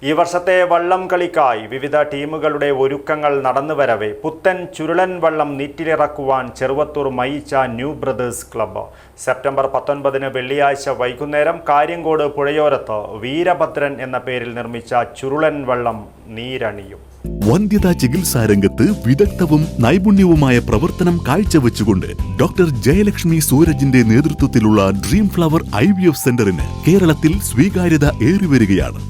ഈ വർഷത്തെ വള്ളം കളിക്കായി വിവിധ ടീമുകളുടെ ഒരുക്കങ്ങൾ നടന്നുവരവെ പുത്തൻ ചുരുളൻ വള്ളം നീറ്റിലിറക്കുവാൻ Cheruvathur മയിച്ച new brothers club September 19 വെള്ളിയാഴ്ച വൈകുന്നേരം കാര്യങ്കോട് പുഴയോരത്ത് വീരഭദ്രൻ എന്ന പേരിൽ നിർമ്മിച്ച ചുരുളൻ വള്ളം നീരണിയും. വന്ധ്യതാ ചികിത്സാ രംഗത്ത് വിദഗ്ധവും നൈപുണ്യവുമായ പ്രവർത്തനം കാഴ്ചവെച്ചുകൊണ്ട് ഡോക്ടർ ജയലക്ഷ്മി സൂരജിന്റെ നേതൃത്വത്തിലുള്ള ഡ്രീം ഫ്ലവർ IVF സെന്ററിന് കേരളത്തിൽ സ്വീകാര്യത ഏറിവരികയാണ്.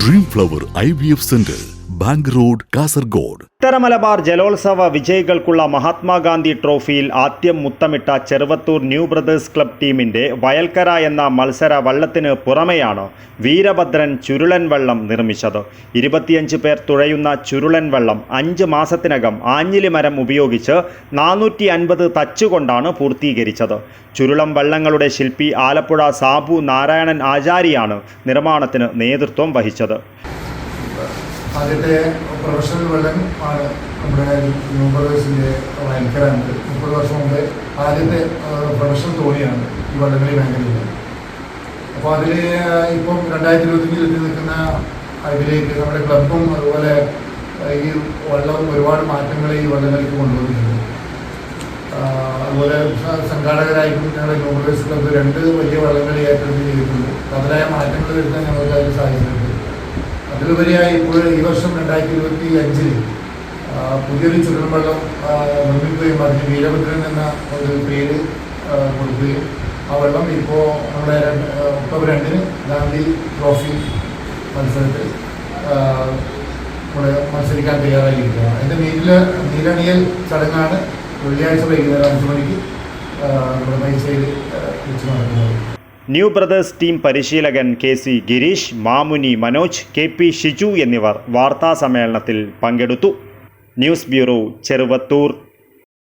Dream flower IVF centre, bank road, Kasaragod. Uttara Malabar ജലോത്സവ വിജയികൾക്കുള്ള മഹാത്മാഗാന്ധി ട്രോഫിയിൽ ആദ്യം മുത്തമിട്ട ചെറുവത്തൂർ ന്യൂ ബ്രദേഴ്സ് ക്ലബ് ടീമിന്റെ വയൽക്കര എന്ന മത്സര വള്ളത്തിന് പുറമെയാണ് വീരഭദ്രൻ ചുരുളൻ വള്ളം നിർമ്മിച്ചത്. 25 പേർ തുഴയുന്ന ചുരുളൻ വള്ളം 5 മാസത്തിനകം ആഞ്ഞിലി മരം ഉപയോഗിച്ച് 450 തച്ചുകൊണ്ടാണ് പൂർത്തീകരിച്ചത്. ചുരുളം വള്ളങ്ങളുടെ ശില്പി ആലപ്പുഴ സാബു നാരായണൻ ആചാരിയാണ് നിർമ്മാണത്തിന് നേതൃത്വം വഹിച്ചത്. ആദ്യത്തെ പ്രൊഫഷണൽ വള്ളം ആണ് നമ്മുടെ ന്യൂ ബ്രദേഴ്സിൻ്റെ വയൽക്കര. 30 വർഷം മുമ്പ് ആദ്യത്തെ പ്രൊഫഷണൽ തോണിയാണ് ഈ വള്ളംകളി മേഖലയിൽ. അപ്പോൾ അതിൽ ഇപ്പം 2025 എത്തി നിൽക്കുന്ന ഇതിലേക്ക് നമ്മുടെ ക്ലബും അതുപോലെ ഈ വള്ളം ഒരുപാട് മാറ്റങ്ങൾ ഈ വള്ളങ്ങൾക്ക് കൊണ്ടുവന്നിട്ടുണ്ട്. അതുപോലെ സംഘാടകരായിട്ടും ഞങ്ങളുടെ ന്യൂ ബ്രദേഴ്സ് ക്ലബ്ബ് 2 വലിയ വള്ളംകളി ഏറ്റെടുത്ത് ചെയ്തിട്ടുണ്ട്. അതിലായ മാറ്റങ്ങൾ വരുത്താൻ ഞങ്ങൾക്ക് അതിൽ സാധിച്ചിട്ടുണ്ട്. അതിലുപരിയായി ഇപ്പോൾ ഈ വർഷം 2025 പുതിയൊരു ചുരുൾവള്ളം നിർമ്മിക്കുകയും അതിന് വീരഭദ്രൻ എന്ന ഒരു പേര് കൊടുക്കുകയും ആ വെള്ളം ഇപ്പോൾ നമ്മുടെ ഒക്ടോബർ 2 ഗാന്ധി ട്രോഫി മത്സരത്തിൽ മത്സരിക്കാൻ തയ്യാറായിരിക്കുകയാണ്. അതിൻ്റെ നീരണിയൽ ചടങ്ങാണ് വെള്ളിയാഴ്ച വൈകുന്നേരം 5 മണിക്ക് നമ്മുടെ മൈസൂരിൽ വെച്ച് നടക്കുന്നത്. ന്യൂ ബ്രദേഴ്സ് ടീം പരിശീലകൻ KC ഗിരീഷ്, മാമുനി മനോജ്, KP ഷിജു എന്നിവർ വാർത്താ സമ്മേളനത്തിൽ പങ്കെടുത്തു. News bureau, Cheruvathur.